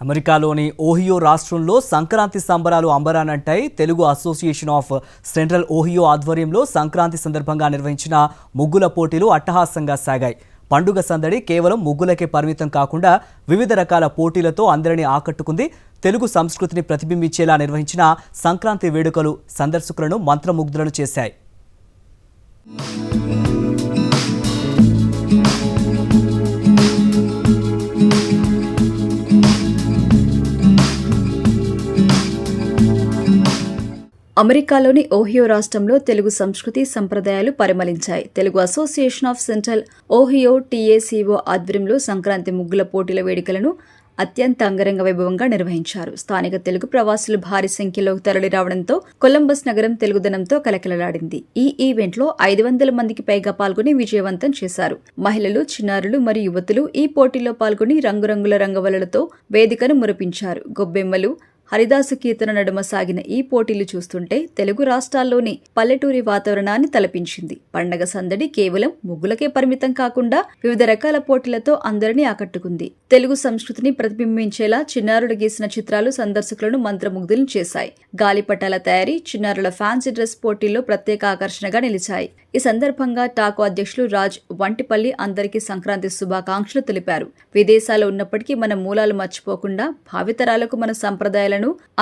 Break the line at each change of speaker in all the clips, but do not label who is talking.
అమెరికాలోని ఓహియో రాష్ట్రంలో సంక్రాంతి సంబరాలు అంబరానంటాయి. Telugu association of central Ohio ఆధ్వర్యంలో సంక్రాంతి సందర్భంగా నిర్వహించిన ముగ్గుల పోటీలు అట్టహాసంగా సాగాయి. పండుగ సందడి కేవలం ముగ్గులకే పరిమితం కాకుండా వివిధ రకాల పోటీలతో అందరినీ ఆకట్టుకుంది. తెలుగు సంస్కృతిని ప్రతిబింబించేలా నిర్వహించిన సంక్రాంతి వేడుకలు సందర్శకులను మంత్రముగ్ధులను చేశాయి.
అమెరికాలోని ఓహియో రాష్ట్రంలో తెలుగు సంస్కృతి సంప్రదాయాలు పరిమళించాయి. Telugu association of central Ohio TACO ఆధ్వర్యంలో సంక్రాంతి ముగ్గుల పోటీల వేడుకలను అత్యంత అంగరంగ వైభవంగా నిర్వహించారు. స్థానిక తెలుగు ప్రవాసులు భారీ సంఖ్యలో తరలి రావడంతో కొలంబస్ నగరం తెలుగుదనంతో కలకలలాడింది. ఈ ఈవెంట్లో 500 మందికి పైగా పాల్గొని విజయవంతం చేశారు. మహిళలు, చిన్నారులు మరియు యువతులు ఈ పోటీలో పాల్గొని రంగురంగుల రంగవల్లులతో వేదికను మురిపించారు. గొబ్బెమ్మలు, హరిదాసు కీర్తన నడుమ సాగిన ఈ పోటీలు చూస్తుంటే తెలుగు రాష్ట్రాల్లోని పల్లెటూరి వాతావరణాన్ని తలపించింది. పండగ సందడి కేవలం ముగ్గులకే పరిమితం కాకుండా వివిధ రకాల పోటీలతో అందరినీ ఆకట్టుకుంది. తెలుగు సంస్కృతిని ప్రతిబింబించేలా చిన్నారులు గీసిన చిత్రాలు సందర్శకులను మంత్రముగ్ధులను చేశాయి. గాలిపటాల తయారీ, చిన్నారుల ఫ్యాన్సీ డ్రెస్ పోటీల్లో ప్రత్యేక ఆకర్షణగా నిలిచాయి. ఈ సందర్భంగా టాకో అధ్యక్షులు రాజ్ వంటిపల్లి అందరికీ సంక్రాంతి శుభాకాంక్షలు తెలిపారు. విదేశాల్లో ఉన్నప్పటికీ మన మూలాలు మర్చిపోకుండా భావితరాలకు మన సంప్రదాయాలను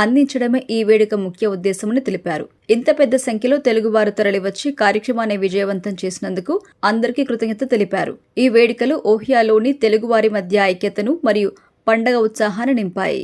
అందించడమే ఈ వేడుక ముఖ్య ఉద్దేశమని తెలిపారు. ఇంత పెద్ద సంఖ్యలో తెలుగువారు తరలివచ్చి కార్యక్రమాన్ని విజయవంతం చేసినందుకు అందరికీ కృతజ్ఞత తెలిపారు. ఈ వేడుకలు ఓహియోలోని తెలుగువారి మధ్య ఐక్యతను మరియు పండగ ఉత్సాహాన్ని నింపాయి.